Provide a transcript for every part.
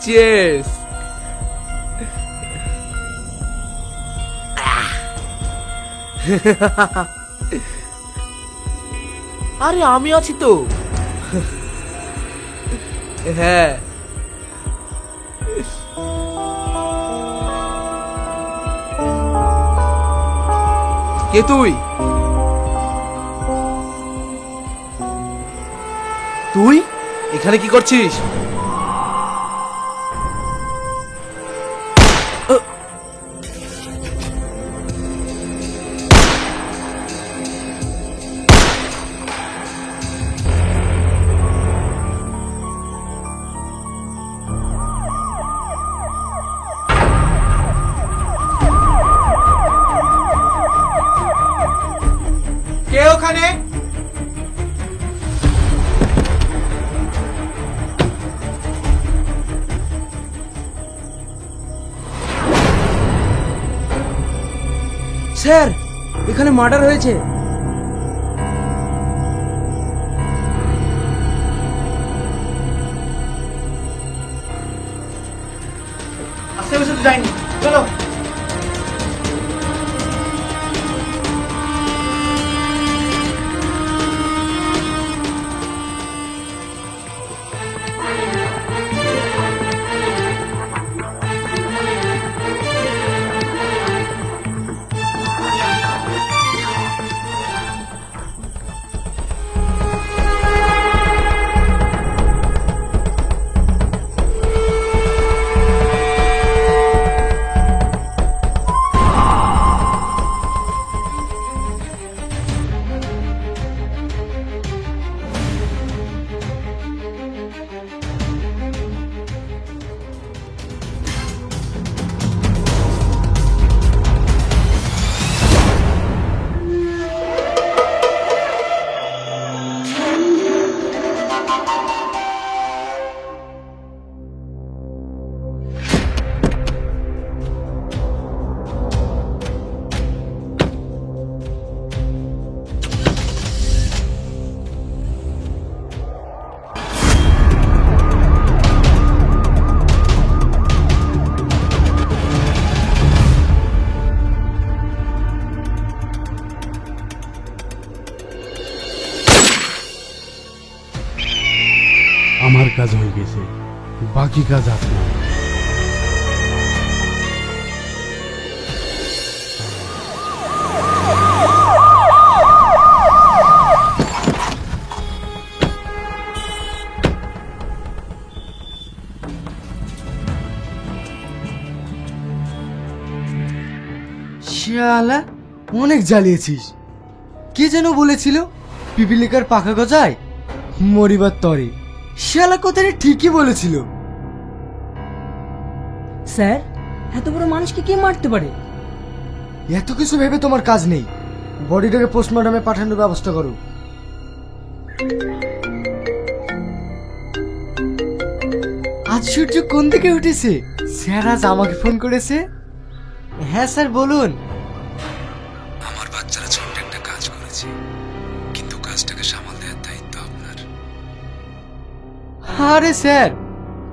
Cheers. আরে আমি আছি তো। হ্যাঁ, কে তুই? তুই এখানে কি করছিস? কে ওখানে? স্যার, এখানে মার্ডার হয়েছে। আশেপাশে তো যাইনি, চলো। আমার কাজ হয়ে গেছে, বাকি কাজ আপনার। শালা, অনেক জ্বালিয়েছিস। কে যেন বলেছিল পিপিলিকার পাখা গজায় মরিবার তরে। শালা কথাটা ঠিকই বলেছিল। স্যার, এত বড় মানুষকে কে মারতে পারে? এত কিছু ভেবে তোমার কাজ নেই, বডিটাকে পোস্টমর্টমে পাঠানোর ব্যবস্থা করো। আজ সূর্য কোন দিকে উঠেছে? স্যার আজ আমাকে ফোন করেছে। হ্যাঁ স্যার, বলুন। আমার বাচ্চারা ছোট্ট একটা কাজ করেছে, কিন্তু কাজটাকে সামাল দেওয়ার দায়িত্ব আপনার। আরে স্যার,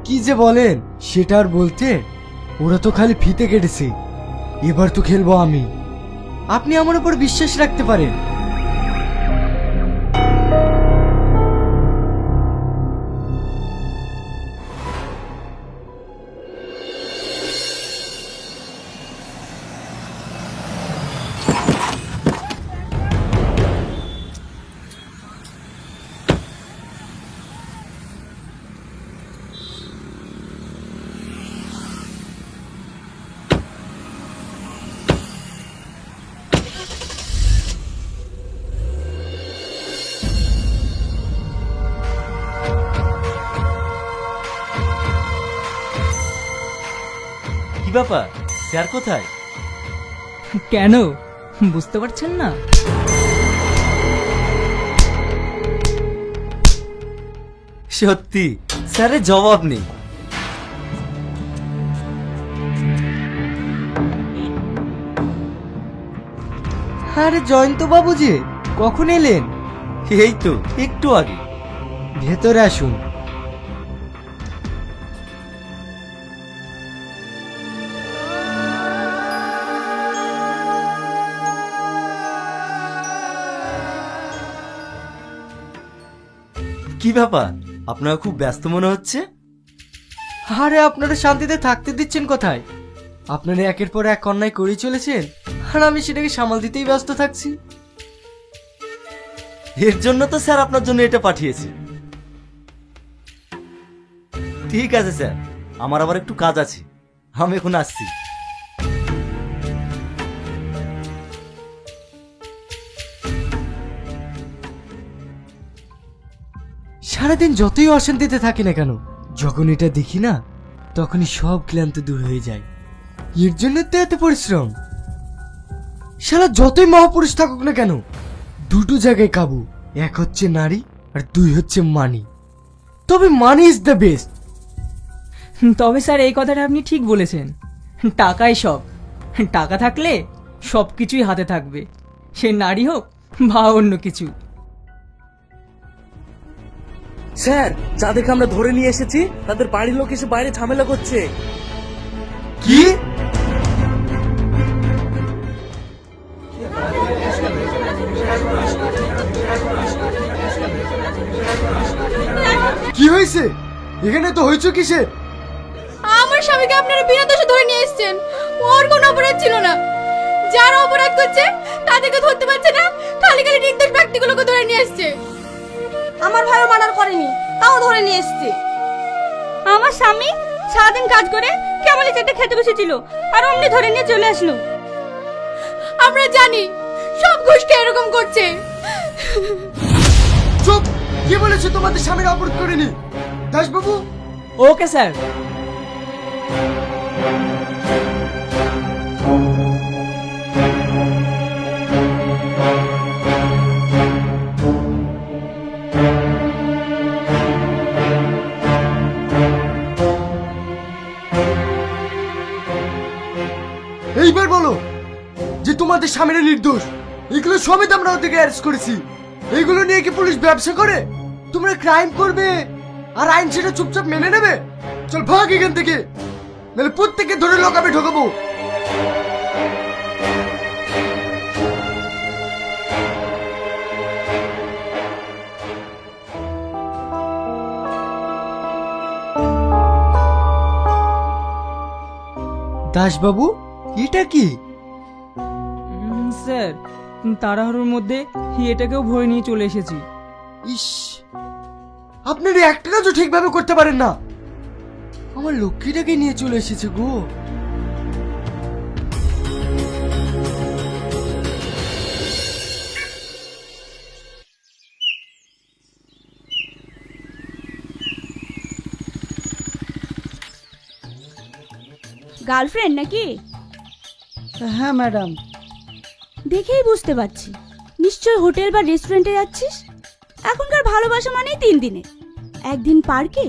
কি যে বলেন সেটা আর বলতে। ওরা তো খালি ফিতে কেটেছে, এবার তো খেলবো আমি। আপনি আমার উপর বিশ্বাস রাখতে পারেন। ব্যাপার, স্যার কোথায়? কেন বুঝতে পারছেন না? সত্যি স্যারের জবাব নেই। আরে জয়ন্ত বাবু যে, কখন এলেন? এই তো একটু আগে। ভেতরে আসুন। কি ব্যাপার, আপনার খুব ব্যস্ত মনে হচ্ছে। আরে আপনারা শান্তিতে থাকতে দিচ্ছেন কোথায়? আপনারা একের পর এক অন্যায় করেই চলেছেন, আর আমি সেটাকে সামাল দিতেই ব্যস্ত থাকছি। এর জন্য তো স্যার আপনার জন্য এটা পাঠিয়েছি। ঠিক আছে স্যার, আমার আবার একটু কাজ আছে, আমি এখন আসছি। সারাদিন যতই অশান্তিতে থাকি না কেন, যখন এটা দেখি না তখনই সব ক্লান্ত দূর হয়ে যায়। এর জন্য তো এত পরিশ্রম। সারা যতই মহাপুরুষ থাকুক না কেন, দুটো জায়গায় কাবু, এক হচ্ছে নারী আর দুই হচ্ছে মানি। তবে মানি ইজ দ্য বেস্ট। তবে স্যার এই কথাটা আপনি ঠিক বলেছেন, টাকাই সব। টাকা থাকলে সব কিছুই হাতে থাকবে, সে নারী হোক বা অন্য কিছু। স্যার, যাদেরকে আমরা ধরে নিয়ে এসেছি তাদের বাড়ির লোক এসে বাইরে ঝামেলা করছে। কি? কি হয়েছে? এখানে তো হয়েছে কিসের? আমার স্বামীকে আপনারা বিনা দোষে ধরে নিয়ে এসেছেন। ওর কোনো অপরাধ ছিল না। যারা অপরাধ করছে তাদেরকে ধরতে পারছে না, খালি খালি নির্দোষ ব্যক্তিগুলোকে ধরে নিয়ে আসছে। আমার ভাইও মার্ডার করেনি, তাও ধরে নিয়ে এসেছে। আমার স্বামী সারাদিন কাজ করে কেবল চেটে খেতে বসেছিল, আর অমনি ধরে নিয়ে চলে আসলো। আমরা জানি সব ঘুষকে এরকম করছে। চুপ! কি বলেছে তোমাদের স্বামীর অপরাধ করেনি? দাসবাবু, ওকে স্যার। এইবার বলো যে তোমাদের স্বামীরা নির্দোষ। এগুলো সমেত আমরা ওদেরকে অ্যারেস্ট করেছি। এগুলো নিয়ে কি পুলিশ ব্যবসা করে? তোমরা ক্রাইম করবে আর আইন সেটা চুপচাপ মেনে নেবে? চল ভাগ এখান থেকে, নাহলে প্রত্যেককে ধরে লকাপে ঢোকাবো। দাসবাবু, এটা কি? স্যার, তাড়াহুড়োর মধ্যে এটাকেও ভরে নিয়ে চলে এসেছি। ইস, আপনারা একটা কাজও ঠিকভাবে করতে পারেন না। আমার লক্ষ্মীটাকে নিয়ে চলে এসেছে গো। গার্লফ্রেন্ড নাকি? হ্যাঁ ম্যাডাম। দেখেই বুঝতে পারছি, নিশ্চয় হোটেল বা রেস্টুরেন্টে যাচ্ছিস। এখনকার ভালোবাসা মানেই 3 দিনে, একদিন পার্কে,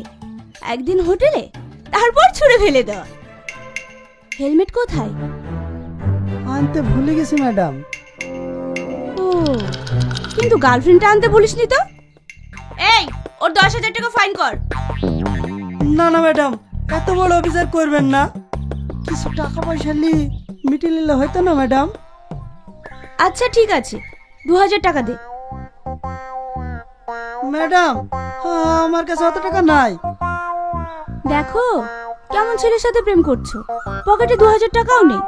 একদিন হোটেলে, তারপর ছুঁড়ে ফেলে দেওয়া। হেলমেট কোথায়? আনতে ভুলে গেছি ম্যাডাম। ও, কিন্তু গার্লফ্রেন্ডটা আনতে বলিসনি তো? এই, ওর 10,000 টাকা ফাইন কর। না না ম্যাডাম, এত বড় অফিসার করবেন না। কিছু টাকা পয়সা মিটিয়ে নিলে হয়তো না ম্যাডাম। আচ্ছা ঠিক আছে, 2,000 টাকা দে। ম্যাডাম, আমার কাছে অত টাকা নাই। দেখো কেমন ছেলের সাথে প্রেম করছো, পকেটে 2,000 টাকাও নেই।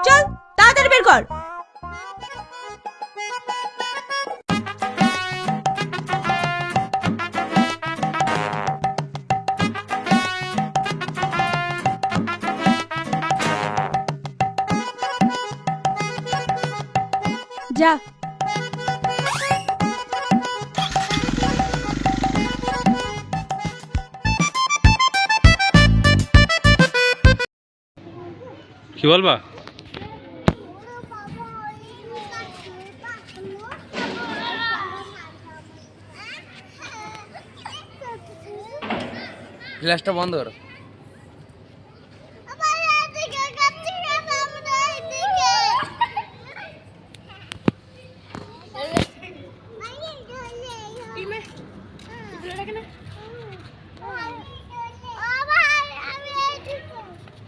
চল তাড়াতাড়ি বের কর। যা। কি বলবা? গ্লাসটা বন্ধ করো।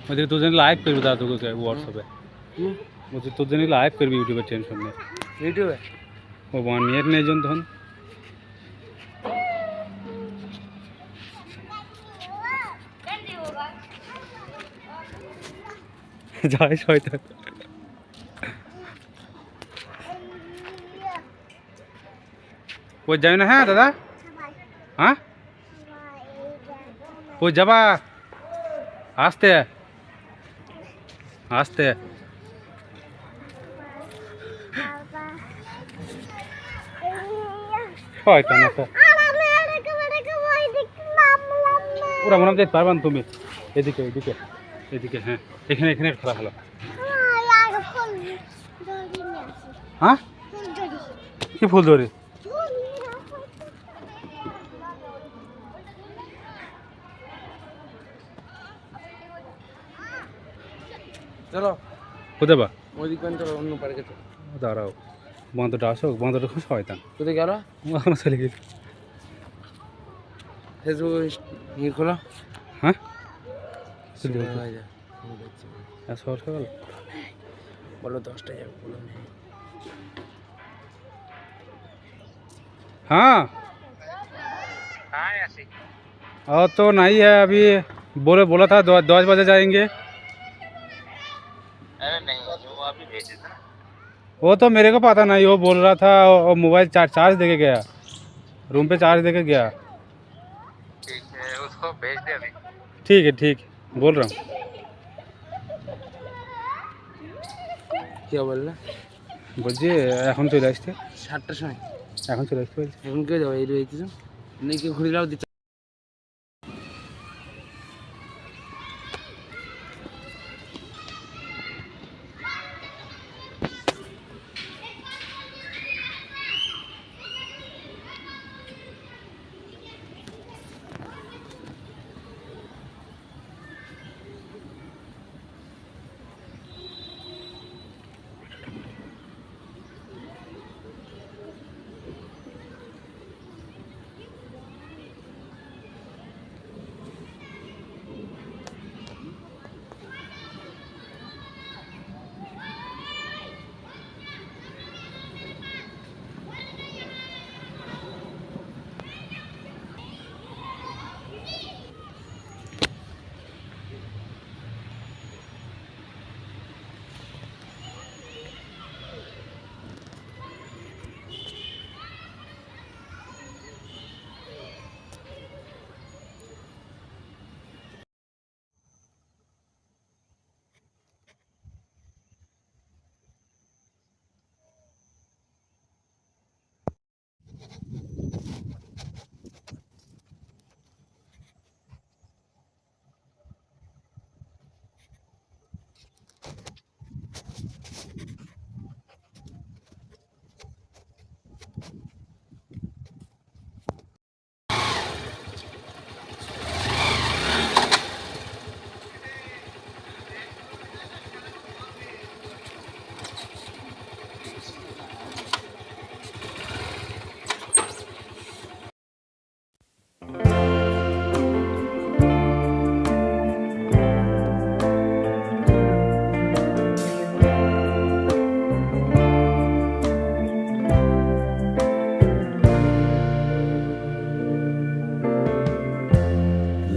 मुझे तुझे लाइव कर बता दूंगा क्या व्हाट्सएप पे मुझे तुझे लाइव कर भी यूट्यूब पे टेंशन नहीं यूट्यूब वो 1 ईयर नहीं जन तहन যাই শয়তান কই যাই না হ্যাঁ দাদা হ্যাঁ কই যাবা আস্তে আস্তে শয়তান একটা ওরা মনে যেতে পারবেন তুমি এদিকে এদিকে এদিকে হ্যাঁ এখানে এখানে খেলা খেলো হ্যাঁ কি ফুল ধরে চলো কোথায় বা ওদিক পান চলো অন্য পার্কে চলো দাঁড়াও বাঁধটা আসো বাঁধটা খুব শয়তান কোথায় গেল আমার চলে গেছে ফেসবুক ইয়ে খোলো হ্যাঁ হ্যাঁ সর সকাল বলো 10টায় যাবো বলো हाँ और तो नहीं है अभी बोला था 10 बजे जाएंगे अरे नहीं वो अभी भेजे थे ना वो तो मेरे को पता नहीं वो बोल रहा था और मोबाइल चार्ज देके गया रूम पे चार्ज देके गया ठीक है उसको भेज दे अभी ठीक बोल रहा हूँ क्या বললে বলছি এখন চলে আসতে 7টার সময় এখন চলে আসতে বলছি এখন কে যাবো এই রয়েছে নাকি ঘুরে যাও দিতে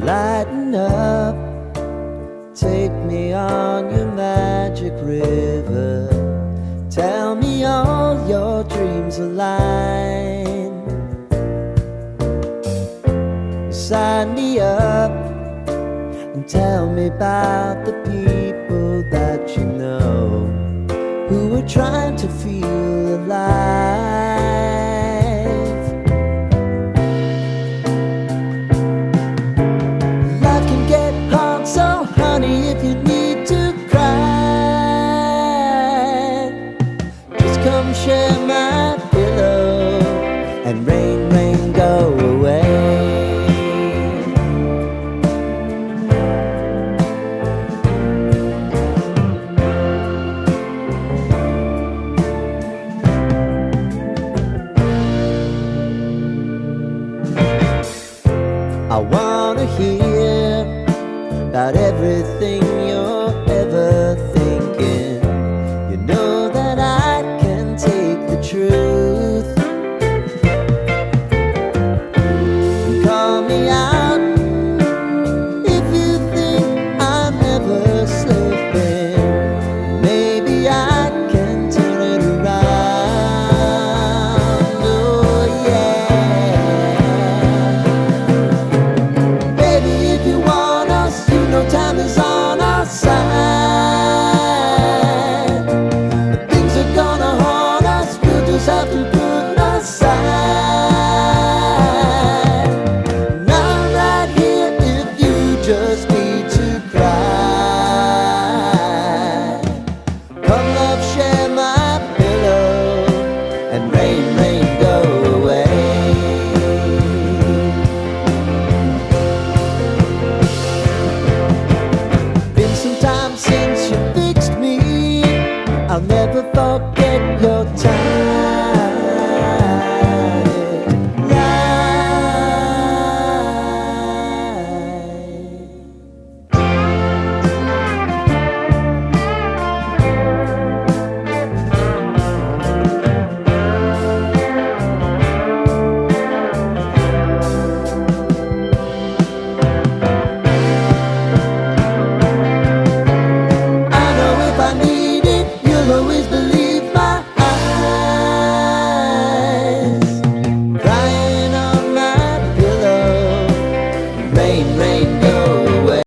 Lighten up, take me on your magic river. Tell me all your dreams align. Sign me up and tell me about the people that you know who are trying to feel alive. Life can get hard, so honey, if you need to cry, just come share my pillow and rain, rain, go away. I wanna hear about everything